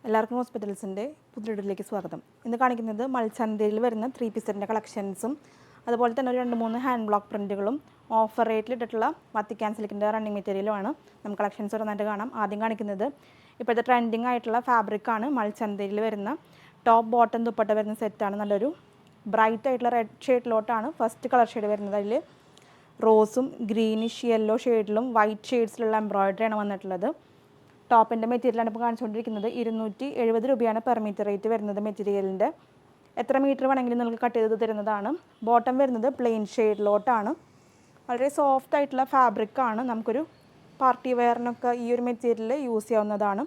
എല്ലാവർക്കും ഹോസ്പിറ്റൽസിൻ്റെ പുതിയ വീഡിയോയിലേക്ക് സ്വാഗതം. ഇന്ന് കാണിക്കുന്നത് മൾച്ചന്തയിൽ വരുന്ന 3 പീസിൻ്റെ കളക്ഷൻസും അതുപോലെ തന്നെ ഒരു 2-3 ഹാൻഡ് ബ്ലോക്ക് പ്രിൻറ്റുകളും ഓഫർ റേറ്റിൽ ഇട്ടിട്ടുള്ള വത്തിക്കാൻ സിൽക്കിൻ്റെ റണ്ണിങ് മെറ്റീരിയലുമാണ്. നമുക്ക് കളക്ഷൻസ് ഓരോന്നായിട്ട് കാണാം. ആദ്യം കാണിക്കുന്നത് ഇപ്പോഴത്തെ ട്രെൻഡിങ് ആയിട്ടുള്ള ഫാബ്രിക്കാണ്. മൾച്ചന്തയിൽ വരുന്ന ടോപ്പ് ബോട്ടം ദുപ്പട്ട വരുന്ന സെറ്റാണ്. നല്ലൊരു ബ്രൈറ്റ് ആയിട്ടുള്ള റെഡ് ഷെയ്ഡിലോട്ടാണ് ഫസ്റ്റ് കളർ ഷെയ്ഡ് വരുന്നത്. അതിൽ റോസും ഗ്രീനിഷ് യെല്ലോ ഷെയ്ഡിലും വൈറ്റ് ഷെയ്ഡ്സിലുള്ള എംബ്രോയിഡറിയാണ് വന്നിട്ടുള്ളത്. ടോപ്പിൻ്റെ മെറ്റീരിയലാണ് ഇപ്പോൾ കാണിച്ചുകൊണ്ടിരിക്കുന്നത്. 270 രൂപയാണ് പെർ മീറ്റർ റേറ്റ് വരുന്നത്. മെറ്റീരിയലിൻ്റെ എത്ര മീറ്റർ വേണമെങ്കിലും നിങ്ങൾക്ക് കട്ട് ചെയ്ത് തരുന്നതാണ്. ബോട്ടം വരുന്നത് പ്ലെയിൻ ഷെയ്ഡിലോട്ടാണ്. വളരെ സോഫ്റ്റ് ആയിട്ടുള്ള ഫാബ്രിക്കാണ്. നമുക്കൊരു പാർട്ടി വെയറിനൊക്കെ ഈ ഒരു മെറ്റീരിയൽ യൂസ് ചെയ്യാവുന്നതാണ്.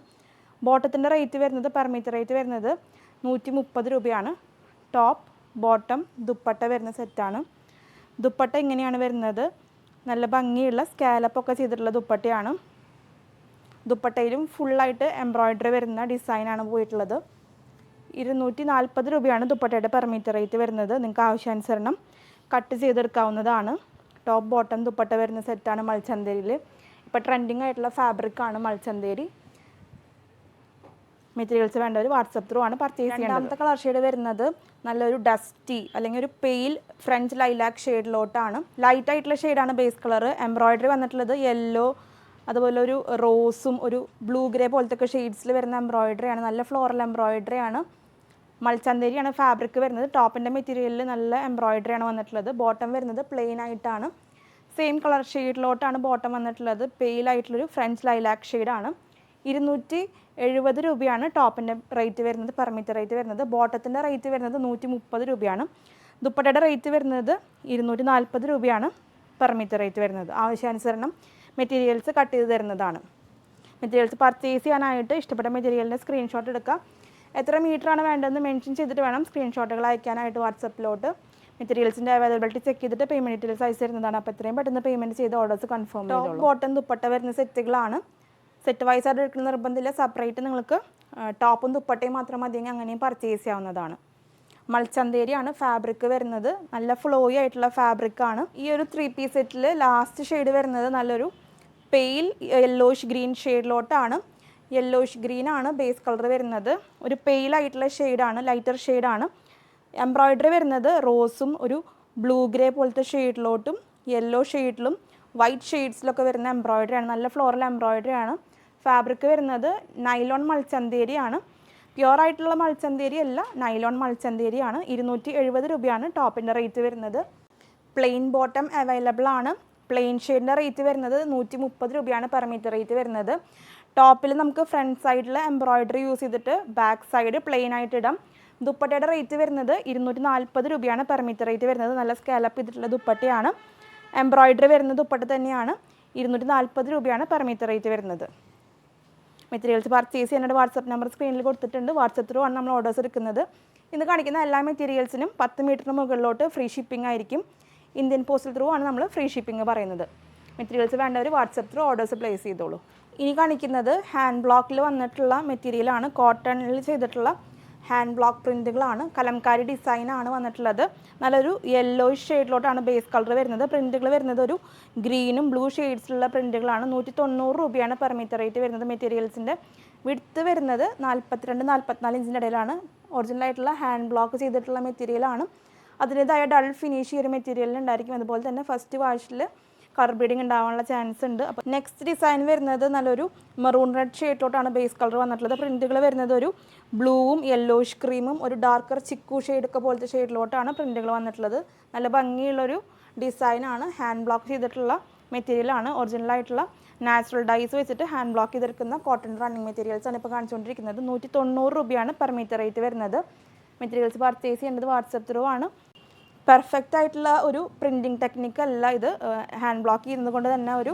ബോട്ടത്തിൻ്റെ റേറ്റ് വരുന്നത് പെർ മീറ്റർ റേറ്റ് വരുന്നത് 130 രൂപയാണ്. ടോപ്പ് ബോട്ടം ദുപ്പട്ട വരുന്ന സെറ്റാണ്. ദുപ്പട്ട ഇങ്ങനെയാണ് വരുന്നത്. നല്ല ഭംഗിയുള്ള സ്കാലപ്പൊക്കെ ചെയ്തിട്ടുള്ള ദുപ്പട്ടയാണ്. ദുപ്പട്ടയിലും ഫുള്ളായിട്ട് എംബ്രോയിഡറി വരുന്ന ഡിസൈനാണ് പോയിട്ടുള്ളത്. 240 രൂപയാണ് ദുപ്പട്ടയുടെ പെർ മീറ്റർ റേറ്റ് വരുന്നത്. നിങ്ങൾക്ക് ആവശ്യാനുസരണം കട്ട് ചെയ്തെടുക്കാവുന്നതാണ്. ടോപ്പ് ബോട്ടം ദുപ്പട്ട വരുന്ന സെറ്റാണ് മൾച്ചന്തേരിയിൽ. ഇപ്പോൾ ട്രെൻഡിങ് ആയിട്ടുള്ള ഫാബ്രിക്കാണ് മൾച്ചന്തേരി. മെറ്റീരിയൽസ് വേണ്ടവർ വാട്സപ്പ് ത്രൂ ആണ് പർച്ചേസ് ചെയ്യേണ്ടത്. രണ്ടാമത്തെ കളർ ഷെയ്ഡ് വരുന്നത് നല്ലൊരു ഡസ്റ്റി അല്ലെങ്കിൽ ഒരു പെയിൽ ഫ്രഞ്ച് ലൈലാക്ക് ഷെയ്ഡിലോട്ടാണ്. ലൈറ്റ് ആയിട്ടുള്ള ഷെയ്ഡാണ് ബേസ് കളർ. എംബ്രോയിഡറി വന്നിട്ടുള്ളത് യെല്ലോ അതുപോലെ ഒരു റോസും ഒരു ബ്ലൂ ഗ്രേ പോലത്തെ ഷെയ്ഡ്സിൽ വരുന്ന എംബ്രോയിഡറിയാണ്. നല്ല ഫ്ലോറൽ എംബ്രോയിഡറിയാണ്. മൾച്ചന്തേരിയാണ് ഫാബ്രിക് വരുന്നത്. ടോപ്പിൻ്റെ മെറ്റീരിയലിൽ നല്ല എംബ്രോയിഡറിയാണ് വന്നിട്ടുള്ളത്. ബോട്ടം വരുന്നത് പ്ലെയിൻ ആയിട്ടാണ്. സെയിം കളർ ഷെയ്ഡിലോട്ടാണ് ബോട്ടം വന്നിട്ടുള്ളത്. പെയിൽ ആയിട്ടുള്ളൊരു ഫ്രഞ്ച് ലൈലാക്ക് ഷെയ്ഡാണ്. 270 രൂപയാണ് ടോപ്പിൻ്റെ റേറ്റ് വരുന്നത്, പെർ മീറ്റർ റേറ്റ് വരുന്നത്. ബോട്ടത്തിൻ്റെ റേറ്റ് വരുന്നത് 130 രൂപയാണ്. ദുപ്പട്ടയുടെ റേറ്റ് വരുന്നത് 240 രൂപയാണ് പെർ മീറ്റർ റേറ്റ് വരുന്നത്. ആവശ്യാനുസരണം മെറ്റീരിയൽസ് കട്ട് ചെയ്ത് തരുന്നതാണ്. മെറ്റീരിയൽസ് പർച്ചേസ് ചെയ്യാനായിട്ട് ഇഷ്ടപ്പെട്ട മെറ്റീരിയലിൻ്റെ സ്ക്രീൻഷോട്ട് എടുക്കുക. എത്ര മീറ്ററാണ് വേണ്ടതെന്ന് മെൻഷൻ ചെയ്തിട്ട് വേണം സ്ക്രീൻഷോട്ടുകൾ അയക്കാനായിട്ട് വാട്സപ്പിലോട്ട്. മെറ്റീരിയൽസിൻ്റെ അവൈലബിലിറ്റി ചെക്ക് ചെയ്തിട്ട് പേയ്മെൻറ്റ് ഡീറ്റെയിൽസ് അയച്ചു തരുന്നതാണ്. അപ്പോൾ എത്രയും പെട്ടെന്ന് പേയ്മെൻറ്റ് ചെയ്ത് ഓർഡേഴ്സ് കൺഫേം ചെയ്തോളൂ. ടോപ്പ് ബോട്ടം ദുപ്പട്ട വരുന്ന സെറ്റുകളാണ്. സെറ്റ് വൈസ് ആയിട്ട് എടുക്കുന്ന നിർബന്ധമില്ല. സെപ്പറേറ്റ് നിങ്ങൾക്ക് ടോപ്പും ദുപ്പട്ടയും മാത്രം മതിയെങ്കിൽ അങ്ങനെയും പർച്ചേസ് ചെയ്യാവുന്നതാണ്. മൾച്ചന്തേരിയാണ് ഫാബ്രിക് വരുന്നത്. നല്ല ഫ്ലോയി ആയിട്ടുള്ള ഫാബ്രിക്കാണ്. ഈ ഒരു 3 പീസ് സെറ്റിൽ ലാസ്റ്റ് ഷെയ്ഡ് വരുന്നത് നല്ലൊരു പെയിൽ യെല്ലോയിഷ് ഗ്രീൻ ഷെയ്ഡിലോട്ടാണ്. യെല്ലോയിഷ് ഗ്രീനാണ് ബേസ് കളർ വരുന്നത്. ഒരു പെയിൽ ആയിട്ടുള്ള ഷെയ്ഡാണ്, ലൈറ്റർ ഷെയ്ഡാണ്. എംബ്രോയിഡറി വരുന്നത് റോസും ഒരു ബ്ലൂ ഗ്രേ പോലത്തെ ഷെയ്ഡിലോട്ടും യെല്ലോ ഷെയ്ഡിലും വൈറ്റ് ഷെയ്ഡ്സിലൊക്കെ വരുന്ന എംബ്രോയിഡറിയാണ്. നല്ല ഫ്ലോറൽ എംബ്രോയിഡറിയാണ്. ഫാബ്രിക് വരുന്നത് നൈലോൺ മൾച്ചന്തേരിയാണ്. പ്യുവർ ആയിട്ടുള്ള മൾച്ചന്തേരി അല്ല, നൈലോൺ മൾച്ചന്തേരിയാണ്. 270 രൂപയാണ് ടോപ്പിൻ്റെ റേറ്റ് വരുന്നത്. പ്ലെയിൻ ബോട്ടം അവൈലബിൾ ആണ്. പ്ലെയിൻ ഷെയ്ഡിൻ്റെ റേറ്റ് വരുന്നത് 130 രൂപയാണ് പെർ മീറ്റർ റേറ്റ് വരുന്നത്. ടോപ്പിൽ നമുക്ക് ഫ്രണ്ട് സൈഡിൽ എംബ്രോയിഡറി യൂസ് ചെയ്തിട്ട് ബാക്ക് സൈഡ് പ്ലെയിൻ ആയിട്ട് ഇടാം. ദുപ്പട്ടയുടെ റേറ്റ് വരുന്നത് 240 രൂപയാണ് പെർ മീറ്റർ റേറ്റ് വരുന്നത്. നല്ല സ്കാലപ്പ് ചെയ്തിട്ടുള്ള ദുപ്പട്ടയാണ്. എംബ്രോയിഡറി വരുന്ന ദുപ്പട്ട തന്നെയാണ്. 240 രൂപയാണ് പെർ മീറ്റർ റേറ്റ് വരുന്നത്. മെറ്റീരിയൽസ് പർച്ചേസ് ചെയ്യാനായിട്ട് വാട്സപ്പ് നമ്പർ സ്ക്രീനിൽ കൊടുത്തിട്ടുണ്ട്. വാട്സപ്പ് ത്രൂ ആണ് നമ്മൾ ഓർഡേഴ്സ് എടുക്കുന്നത്. ഇന്ന് കാണിക്കുന്ന എല്ലാ മെറ്റീരിയൽസിനും 10 മീറ്ററിന് മുകളിലോട്ട് ഫ്രീ ഷിപ്പിംഗ് ആയിരിക്കും. ഇന്ത്യൻ പോസ്റ്റൽ ത്രൂ ആണ് നമ്മൾ ഫ്രീ ഷിപ്പിംഗ് പറയുന്നത്. മെറ്റീരിയൽസ് വേണ്ടവർ വാട്സപ്പ് ത്രൂ ഓർഡേഴ്സ് പ്ലേസ് ചെയ്തോളൂ. ഇനി കാണിക്കുന്നത് ഹാൻഡ് ബ്ലോക്കിൽ വന്നിട്ടുള്ള മെറ്റീരിയലാണ്. കോട്ടണിൽ ചെയ്തിട്ടുള്ള ഹാൻഡ് ബ്ലോക്ക് പ്രിൻറ്റുകളാണ്. കലംകാരി ഡിസൈനാണ് വന്നിട്ടുള്ളത്. നല്ലൊരു യെല്ലോയിഷ് ഷെയ്ഡിലോട്ടാണ് ബേസ് കളർ വരുന്നത്. പ്രിൻറ്റുകൾ വരുന്നത് ഒരു ഗ്രീനും ബ്ലൂ ഷെയ്ഡ്സിലുള്ള പ്രിൻറ്റുകളാണ്. 190 രൂപയാണ് പെർ മീറ്റർ റേറ്റ് വരുന്നത്. മെറ്റീരിയൽസിൻ്റെ വിഡ്ത്ത് വരുന്നത് 42-44 ഇഞ്ചിൻ്റെ ഇടയിലാണ്. ഒറിജിനലായിട്ടുള്ള ഹാൻഡ് ബ്ലോക്ക് ചെയ്തിട്ടുള്ള മെറ്റീരിയലാണ്. അതിൻ്റേതായ ഡൾ ഫിനിഷ് ഈ ഒരു മെറ്റീരിയലിന് ഉണ്ടായിരിക്കും. അതുപോലെ തന്നെ ഫസ്റ്റ് വാഷിൽ കളർ ബ്ലീഡിങ് ഉണ്ടാവാനുള്ള ചാൻസ് ഉണ്ട്. അപ്പോൾ നെക്സ്റ്റ് ഡിസൈൻ വരുന്നത് നല്ലൊരു മെറൂൺ റെഡ് ഷെയ്ഡിലോട്ടാണ് ബേസ് കളർ വന്നിട്ടുള്ളത്. പ്രിൻറ്റുകൾ വരുന്നത് ഒരു ബ്ലൂവും യെല്ലോയിഷ് ക്രീമും ഒരു ഡാർക്കർ ചിക്കു ഷെയ്ഡൊക്കെ പോലത്തെ ഷെയ്ഡിലോട്ടാണ് പ്രിൻറ്റുകൾ വന്നിട്ടുള്ളത്. നല്ല ഭംഗിയുള്ളൊരു ഡിസൈനാണ്. ഹാൻഡ് ബ്ലോക്ക് ചെയ്തിട്ടുള്ള മെറ്റീരിയലാണ്. ഒറിജിനലായിട്ടുള്ള നാച്ചുറൽ ഡൈസ് വെച്ചിട്ട് ഹാൻഡ് ബ്ലോക്ക് ചെയ്തെടുക്കുന്ന കോട്ടൺ റണ്ണിങ് മെറ്റീരിയൽസാണ് ഇപ്പോൾ കാണിച്ചുകൊണ്ടിരിക്കുന്നത്. 190 രൂപയാണ് പെർ മീറ്റർ റേറ്റ് വരുന്നത്. മെറ്റീരിയൽസ് പർച്ചേസ് ചെയ്യേണ്ടത് വാട്സപ്പ് ത്രൂ ആണ്. പെർഫെക്റ്റ് ആയിട്ടുള്ള ഒരു പ്രിൻറ്റിങ് ടെക്നിക്കല്ല ഇത്. ഹാൻഡ് ബ്ലോക്ക് ചെയ്യുന്നത് കൊണ്ട് തന്നെ ഒരു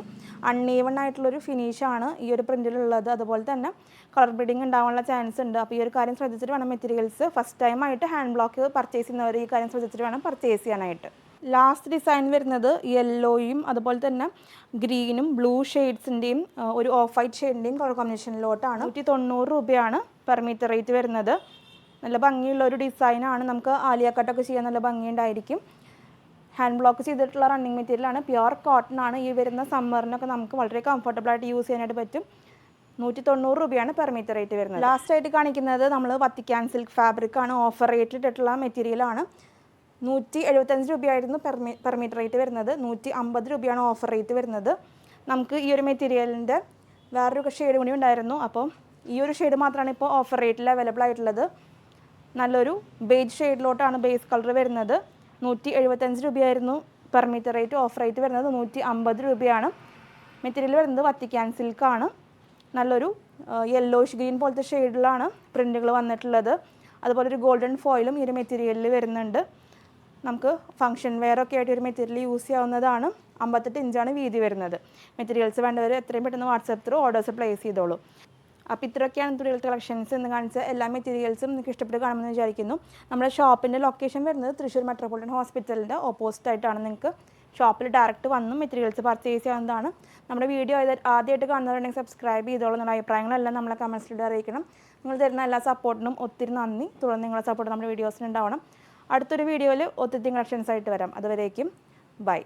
അൺഈവൺ ആയിട്ടുള്ളൊരു ഫിനിഷാണ് ഈ ഒരു പ്രിൻറ്റിലുള്ളത്. അതുപോലെ തന്നെ കളർ ബ്ലീഡിങ് ഉണ്ടാവാനുള്ള ചാൻസ് ഉണ്ട്. അപ്പോൾ ഈ ഒരു കാര്യം ശ്രദ്ധിച്ചിട്ട് വേണം മെറ്റീരിയൽസ് ഫസ്റ്റ് ടൈം ആയിട്ട് ഹാൻഡ് ബ്ലോക്ക് പർച്ചേസ് ചെയ്യുന്നവർ ഈ കാര്യം ശ്രദ്ധിച്ചിട്ട് വേണം പർച്ചേസ് ചെയ്യാനായിട്ട്. ലാസ്റ്റ് ഡിസൈൻ വരുന്നത് യെല്ലോയും അതുപോലെ തന്നെ ഗ്രീനും ബ്ലൂ ഷെയ്ഡ്സിൻ്റെയും ഒരു ഓഫ് വൈറ്റ് ഷെയ്ഡിൻ്റെയും കളർ കോമ്പിനേഷനിലോട്ടാണ്. 190 രൂപയാണ് പെർ മീറ്റർ റേറ്റ് വരുന്നത്. നല്ല ഭംഗിയുള്ള ഒരു ഡിസൈനാണ്. നമുക്ക് ആലിയ കട്ടൊക്കെ ചെയ്യാൻ നല്ല ഭംഗിയുണ്ടായിരിക്കും. ഹാൻഡ് ബ്ലോക്ക് ചെയ്തിട്ടുള്ള റണ്ണിങ് മെറ്റീരിയലാണ്. പ്യുവർ കോട്ടൺ ആണ്. ഈ വരുന്ന സമ്മറിനൊക്കെ നമുക്ക് വളരെ കംഫർട്ടബിളായിട്ട് യൂസ് ചെയ്യാനായിട്ട് പറ്റും. 190 രൂപയാണ് പെർ മീറ്റർ റേറ്റ് വരുന്നത്. ലാസ്റ്റ് ആയിട്ട് കാണിക്കുന്നത് നമ്മൾ വത്തിക്കാൻ സിൽക്ക് ഫാബ്രിക് ആണ്. ഓഫർ റേറ്റിൽ ഇട്ടിട്ടുള്ള മെറ്റീരിയലാണ്. 175 രൂപയായിരുന്നു പെർ മീറ്റർ റേറ്റ് വരുന്നത്. 150 രൂപയാണ് ഓഫർ റേറ്റ് വരുന്നത്. നമുക്ക് ഈ ഒരു മെറ്റീരിയലിൻ്റെ വേറൊരു ഷെയ്ഡ് കൂടി ഉണ്ടായിരുന്നു. അപ്പോൾ ഈ ഒരു ഷെയ്ഡ് മാത്രമാണ് ഇപ്പോൾ ഓഫർ റേറ്റിൽ അവൈലബിൾ ആയിട്ടുള്ളത്. നല്ലൊരു ബേജ് ഷെയ്ഡിലോട്ടാണ് ബേസ് കളർ വരുന്നത്. 175 രൂപയായിരുന്നു per metre rate. Offer rate വരുന്നത് 150 രൂപയാണ്. മെറ്റീരിയൽ വരുന്നത് വത്തിക്കാൻ സിൽക്കാണ്. നല്ലൊരു യെല്ലോഷ് ഗ്രീൻ പോലത്തെ ഷെയ്ഡിലാണ് പ്രിൻറ്റുകൾ വന്നിട്ടുള്ളത്. അതുപോലെ ഒരു ഗോൾഡൻ ഫോയിലും ഈ ഒരു മെറ്റീരിയലിൽ വരുന്നുണ്ട്. നമുക്ക് ഫംഗ്ഷൻ വെയറൊക്കെ ആയിട്ട് ഒരു മെറ്റീരിയൽ യൂസ് ചെയ്യാവുന്നതാണ്. 58 ഇഞ്ചാണ് വീതി വരുന്നത്. മെറ്റീരിയൽസ് വേണ്ടവർ എത്രയും പെട്ടെന്ന് വാട്സാപ്പ് ത്രൂ ഓർഡേഴ്സ് പ്ലേസ് ചെയ്തോളൂ. അപ്പോൾ ഇത്രയൊക്കെയാണ് തുണികൾ കളക്ഷൻസ് എന്ന് കാണിച്ച എല്ലാ മെറ്റീരിയൽസും നിങ്ങൾക്ക് ഇഷ്ടപ്പെട്ട് കാണുമെന്ന് വിചാരിക്കുന്നു. നമ്മുടെ ഷോപ്പിൻ്റെ ലൊക്കേഷൻ വരുന്നത് തൃശ്ശൂർ മെട്രോപൊളിറ്റൻ ഹോസ്പിറ്റലിൻ്റെ ഓപ്പോസിറ്റ് ആയിട്ടാണ്. നിങ്ങൾക്ക് ഷോപ്പിൽ ഡയറക്റ്റ് വന്നും മെറ്റീരിയൽസ് പർച്ചേസ് ചെയ്യാവുന്നതാണ്. നമ്മുടെ വീഡിയോ ആദ്യമായിട്ട് കാണുന്നവരുണ്ടെങ്കിൽ സബ്സ്ക്രൈബ് ചെയ്തോളൂ. നിങ്ങളുടെ അഭിപ്രായങ്ങളെല്ലാം നമ്മളെ കമൻസിലൂടെ അറിയിക്കണം. നിങ്ങൾ തരുന്ന എല്ലാ സപ്പോർട്ടിനും ഒത്തിരി നന്ദി. തുടർന്ന് നിങ്ങളുടെ സപ്പോർട്ട് നമ്മുടെ വീഡിയോസിന് ഉണ്ടാവണം. അടുത്തൊരു വീഡിയോയിൽ ഒത്തിരി കളക്ഷൻസ് ആയിട്ട് വരാം. അതുവരേക്കും ബൈ.